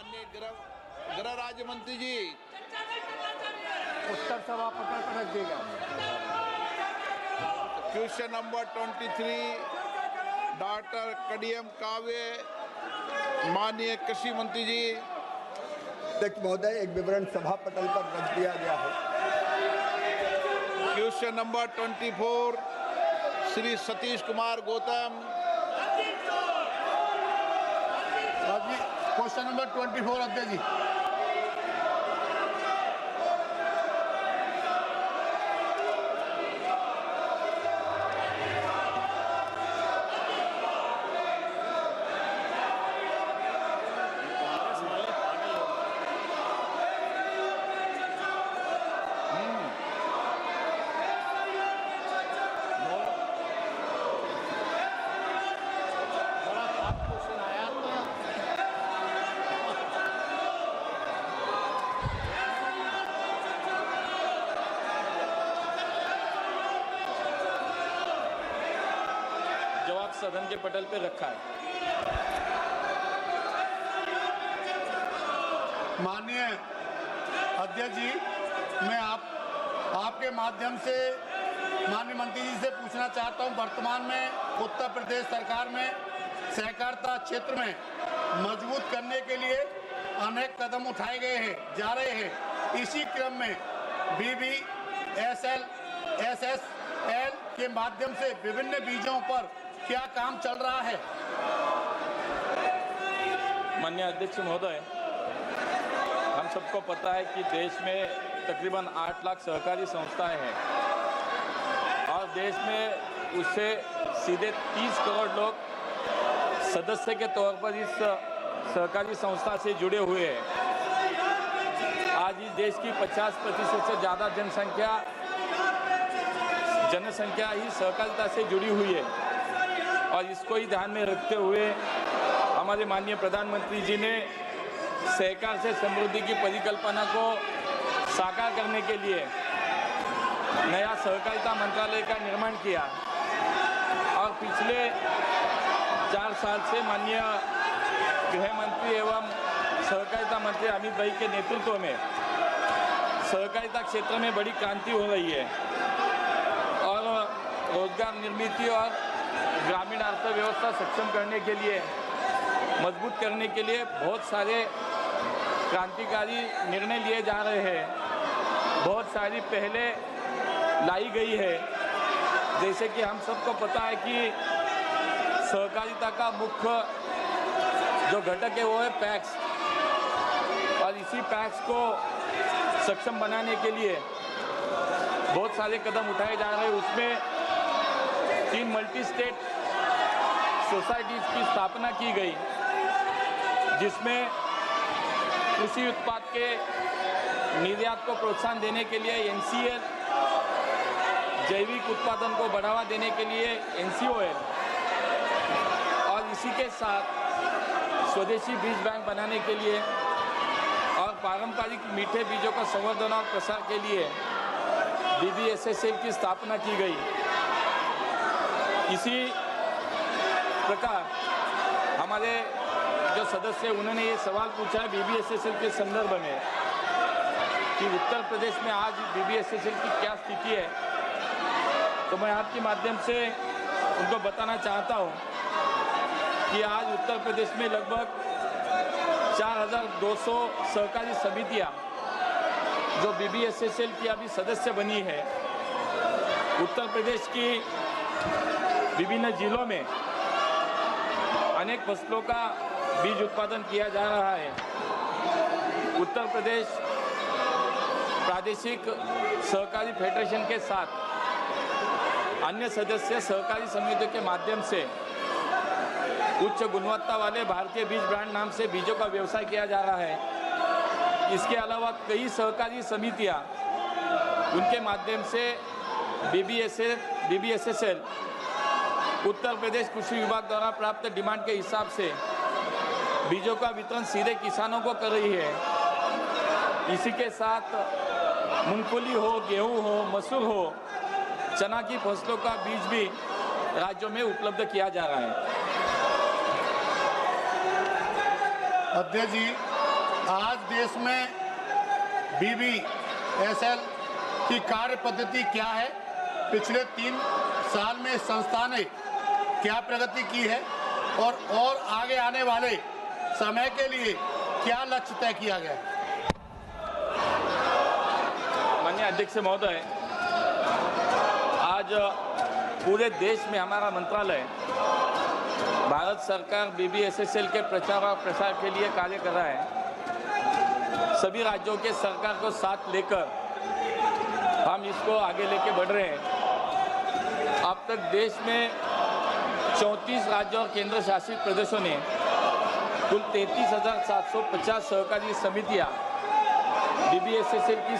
माननीय गृह राज्य मंत्री जी उत्तर सभापति को रख देगा। क्वेश्चन नंबर 23 डॉक्टर कडियम काव्य, माननीय कृषि मंत्री जी। अध्यक्ष महोदय, एक विवरण सभा पटल पर रख दिया गया है। Question number 24 Shri Satish Kumar Gautam. Question number 24 अध्यक्ष जी। सदन के पटल पे रखा है। माननीय अध्यक्ष जी, मैं आपके माध्यम से माननीय मंत्री जी से पूछना चाहता हूं, वर्तमान में उत्तर प्रदेश सरकार में सहकारिता क्षेत्र में मजबूत करने के लिए अनेक कदम उठाए गए हैं, जा रहे हैं। इसी क्रम में BBSL SSL के माध्यम से विभिन्न बीजों पर क्या काम चल रहा है? माननीय अध्यक्ष महोदय, हम सबको पता है कि देश में तकरीबन 8 लाख सहकारी संस्थाएं हैं और देश में उससे सीधे 30 करोड़ लोग सदस्य के तौर पर इस सहकारी संस्था से जुड़े हुए हैं। आज इस देश की 50% से ज़्यादा जनसंख्या ही सहकारिता से जुड़ी हुई है और इसको ही ध्यान में रखते हुए हमारे माननीय प्रधानमंत्री जी ने सहकार से समृद्धि की परिकल्पना को साकार करने के लिए नया सहकारिता मंत्रालय का निर्माण किया और पिछले 4 साल से माननीय गृह मंत्री एवं सहकारिता मंत्री अमित भाई के नेतृत्व में सहकारिता क्षेत्र में बड़ी क्रांति हो रही है और रोजगार निर्मित और ग्रामीण अर्थव्यवस्था सक्षम करने के लिए, मजबूत करने के लिए बहुत सारे क्रांतिकारी निर्णय लिए जा रहे हैं। बहुत सारी पहले लाई गई है, जैसे कि हम सबको पता है कि सहकारिता का मुख्य जो घटक है वो है पैक्स और इसी पैक्स को सक्षम बनाने के लिए बहुत सारे कदम उठाए जा रहे हैं। उसमें 3 मल्टी स्टेट सोसाइटीज़ की स्थापना की गई, जिसमें कृषि उत्पाद के निर्यात को प्रोत्साहन देने के लिए NCL, जैविक उत्पादन को बढ़ावा देने के लिए NCOL और इसी के साथ स्वदेशी बीज बैंक बनाने के लिए और पारंपरिक मीठे बीजों का संवर्धन और प्रसार के लिए BBSSL की स्थापना की गई। इसी प्रकार हमारे जो सदस्य उन्होंने ये सवाल पूछा है BBSSL के संदर्भ में कि उत्तर प्रदेश में आज BBSSL की क्या स्थिति है, तो मैं आपके माध्यम से उनको बताना चाहता हूँ कि आज उत्तर प्रदेश में लगभग 4200 सहकारी समितियाँ जो BBSSL की अभी सदस्य बनी है। उत्तर प्रदेश की विभिन्न जिलों में अनेक फसलों का बीज उत्पादन किया जा रहा है। उत्तर प्रदेश प्रादेशिक सहकारी फेडरेशन के साथ अन्य सदस्य सहकारी समितियों के माध्यम से उच्च गुणवत्ता वाले भारतीय बीज ब्रांड नाम से बीजों का व्यवसाय किया जा रहा है। इसके अलावा कई सहकारी समितियां उनके माध्यम से BBSSL उत्तर प्रदेश कृषि विभाग द्वारा प्राप्त डिमांड के हिसाब से बीजों का वितरण सीधे किसानों को कर रही है। इसी के साथ मूंगफली हो, गेहूं हो, मसूर हो, चना की फसलों का बीज भी राज्यों में उपलब्ध किया जा रहा है। अध्यक्ष जी, आज देश में BBSL की कार्य पद्धति क्या है, पिछले 3 साल में इस संस्था ने क्या प्रगति की है और आगे आने वाले समय के लिए क्या लक्ष्य तय किया गया है। माननीय अध्यक्ष महोदय, आज पूरे देश में हमारा मंत्रालय भारत सरकार BBSSL के प्रचार और प्रसार के लिए कार्य कर रहा है। सभी राज्यों के सरकार को साथ लेकर हम इसको आगे लेके बढ़ रहे हैं। अब तक देश में 34 राज्यों और केंद्र शासित प्रदेशों ने कुल 33,750 सहकारी समितियां BBSSL की